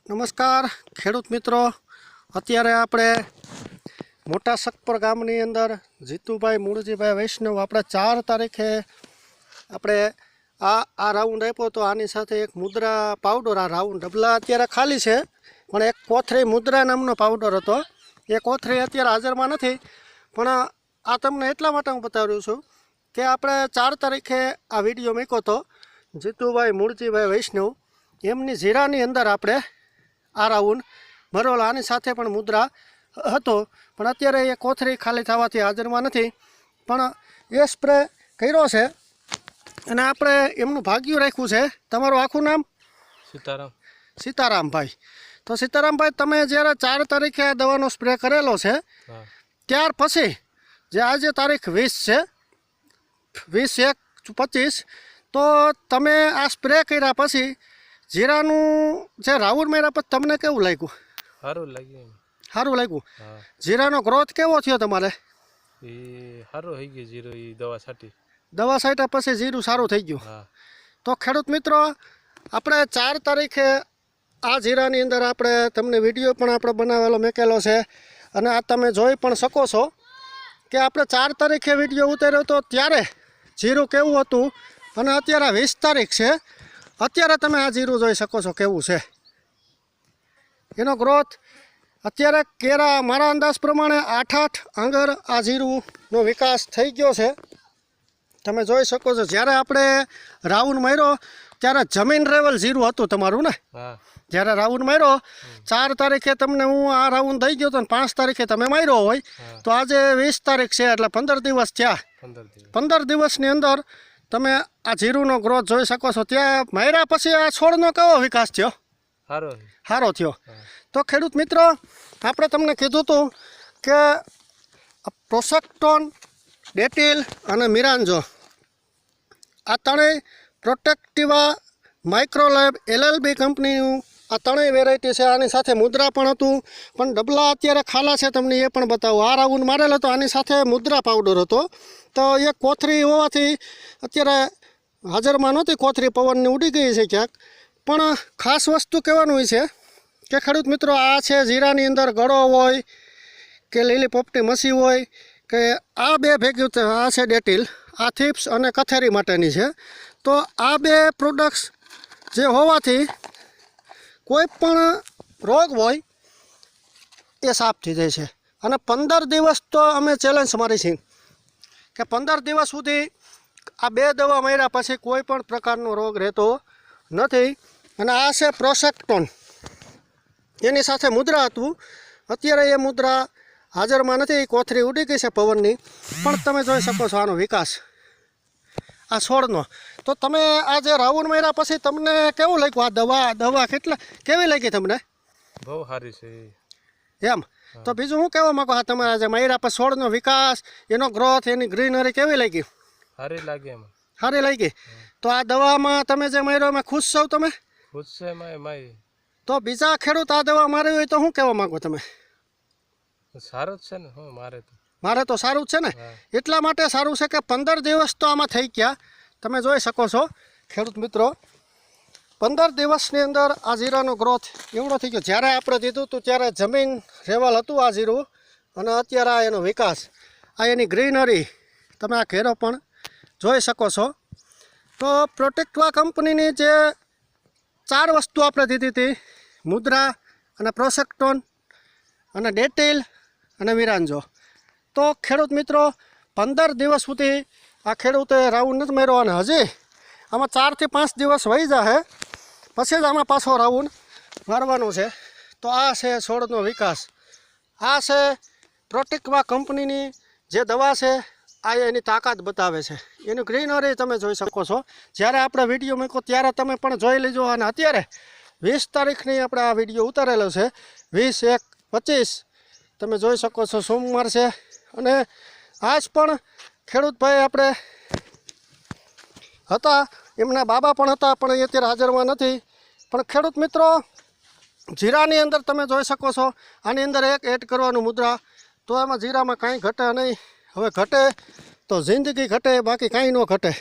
નમસ્કાર ખેડૂત મિત્રો, અત્યારે આપણે મોટા સકપર ગામની અંદર જીતુભાઈ મૂળજીભાઈ વૈષ્ણવ આપણે 4 તારીખે આપણે આ રાઉન્ડ આપ્યો તો આની સાથે એક મુદ્રા પાવડર, આ રાઉન્ડ ડબલા અત્યારે ખાલી છે પણ એક કોથળી મુદ્રા નામનો પાવડર હતો. એ કોથળી અત્યારે હાજરમાં નથી, પણ આ તમને એટલા માટે હું બતાવી રહ્યો છું કે આપણે 4 તારીખે આ વિડીયો મૂક્યો હતો જીતુભાઈ મૂળજીભાઈ વૈષ્ણવ એમની જીરાની અંદર આપણે આ રાઉન્ડ ભરેલો, આની સાથે પણ મુદ્રા હતો પણ અત્યારે એ કોથળી ખાલી થવાથી હાજરમાં નથી, પણ એ સ્પ્રે કર્યો છે અને આપણે એમનું ભાગ્યું રાખ્યું છે. તમારું આખું નામ? સીતારામભાઈ. તો સીતારામભાઈ, તમે જ્યારે 4 તારીખે આ દવાનો સ્પ્રે કરેલો છે ત્યાર પછી જે આજે તારીખ 20 છે, 20/1/25, તો તમે આ સ્પ્રે કર્યા પછી જીરાનું જે રાઉન્ડ માર્યા પછી તમને કેવું લાગ્યું? સારું લાગ્યું. જીરાનો ગ્રોથ કેવો થયો તમારે? સારું થઈ ગયું જીરો. દવા છાંટ્યા પછી જીરું સારું થઈ ગયું. તો ખેડૂત મિત્રો, આપણે 4 તારીખે આ જીરાની અંદર આપણે તમને વિડીયો પણ આપણે બનાવેલો મૂકેલો છે અને આ તમે જોઈ પણ શકો છો કે આપણે 4 તારીખે વિડીયો ઉતાર્યો હતો ત્યારે જીરું કેવું હતું અને અત્યારે 20 તારીખ છે, અત્યારે તમે આ જીરું જોઈ શકો છો કેવું છે એનો ગ્રોથ. અત્યારે કેરા મારા અંદાજ પ્રમાણે 8 આંગર આ જીરુંનો વિકાસ થઈ ગયો છે, તમે જોઈ શકો છો. જ્યારે આપણે રાઉન્ડ માર્યો ત્યારે જમીન લેવલ જીરું હતું તમારું ને? જ્યારે રાઉન્ડ માર્યો 4 તારીખે તમને હું આ રાઉન્ડ દઈ ગયો હતો ને 5 તારીખે તમે માર્યો હોય તો આજે 20 તારીખ છે એટલે 15 દિવસ થયા. 15 દિવસની અંદર તમે આ જીરુંનો ગ્રોથ જોઈ શકો છો. ત્યાં માર્યા પછી આ છોડનો કેવો વિકાસ થયો? સારો થયો. તો ખેડૂત મિત્રો, આપણે તમને કીધું હતું કે પ્રોસેક્ટોન, ડેટિલ અને મિરાન્જો આ ત્રણેય પ્રોટેક્ટિવા માઇક્રોલેબ LLB કંપનીનું આ ત્રણેય વેરાયટી છે. આની સાથે મુદ્રા પણ હતું, પણ ડબલા અત્યારે ખાલા છે, તમને એ પણ બતાવું. આ રાઉન્ડ મારેલ હતો, આની સાથે મુદ્રા પાવડર હતો. તો એ કોથળી હોવાથી અત્યારે હાજરમાં નહોતી, કોથળી પવનની ઉડી ગઈ છે ક્યાંક. પણ ખાસ વસ્તુ કહેવાનું હોય છે કે ખેડૂત મિત્રો, આ છે જીરાની અંદર ગળો હોય કે લીલી પોપટી મસી હોય કે આ બે ભેગું, આ છે ડેટિલ, આ થીપ્સ અને કથેરી માટેની છે. તો આ બે પ્રોડક્ટ્સ જે હોવાથી કોઈ પણ રોગ હોય એ સાફ થઈ જાય છે. અને 15 દિવસ તો અમે ચેલેન્જ મારી છે કે 15 દિવસ સુધી આ બે દવા માર્યા પછી કોઈ પણ પ્રકારનો રોગ રહેતો નથી. અને આ છે પ્રોસેક્ટોન, એની સાથે મુદ્રા હતું. અત્યારે એ મુદ્રા હાજરમાં નથી, કોથળી ઉડી ગઈ છે પવનની, પણ તમે જોઈ શકો છો આનો વિકાસ આ છોડનો. તો તમે આ જે રાઉન્ડ માર્યા પછી તમને કેવું લાગ્યું? આ દવા કેવી લાગી તમને? બહુ સારી છે એમ. તો બીજું શું કહેવા માંગો? હા, તમારા જે માર્યા પછી છોડનો વિકાસ, એનો ગ્રોથ, એની ગ્રીનરી કેવી લાગી? સારી લાગી એમાં. સારી લાગી. તો આ દવામાં તમે જે માર્યો એમાં ખુશ છો તમે? ખુશ છે મારી. તો બીજા ખેડૂત આ દવા મારી હોય તો શું કહેવા માંગો તમે? સારું જ છે ને. મારે તો સારું જ છે ને. એટલા માટે સારું છે કે 15 દિવસ તો આમાં થઈ ગયા, તમે જોઈ શકો છો ખેડૂત મિત્રો. 15 દિવસની અંદર આ જીરાનો ગ્રોથ એવડો થઈ ગયો. જ્યારે આપણે દીધું હતું ત્યારે જમીન લેવલ હતું આ જીરું, અને અત્યારે આ એનો વિકાસ, આ એની ગ્રીનરી તમે આ ઘેરો પણ જોઈ શકો છો. તો પ્રોટેક્ટવા કંપનીની જે 4 વસ્તુ આપણે દીધી હતી, મુદ્રા અને પ્રોસેક્ટોન અને ડેટિલ અને મિરાન્જો, તો ખેડૂત મિત્રો 15 દિવસ સુધી આ ખેડૂતે રાઉન્ડ નથી માર્યો અને હજી આમાં 4 થી 5 દિવસ વહી જશે પછી જ આમાં પાછો રાઉન્ડ મારવાનો છે. તો આ છે છોડનો વિકાસ, આ છે પ્રોટેક્ટવા કંપનીની જે દવા છે, આ એની તાકાત બતાવે છે. એનું ગ્રીનરી તમે જોઈ શકો છો. જ્યારે આપણે વિડીયો મૂક્યો ત્યારે તમે પણ જોઈ લેજો. અને અત્યારે 20 તારીખની આપણે આ વિડીયો ઉતારેલો છે, 20/1/25, તમે જોઈ શકો છો સોમવાર છે. અને આજ પણ ખેડૂતભાઈ આપણે હતા, એમના બાબા પણ હતા, પણ એ અત્યારે હાજરમાં નથી. પણ ખેડૂત મિત્રો, જીરાની અંદર તમે જોઈ શકો છો, આની અંદર એક એડ કરવાનું મુદ્રા, તો એમાં જીરામાં કાંઈ ઘટે નહીં. હવે ઘટે તો જિંદગી ઘટે, બાકી કાંઈ ન ઘટે.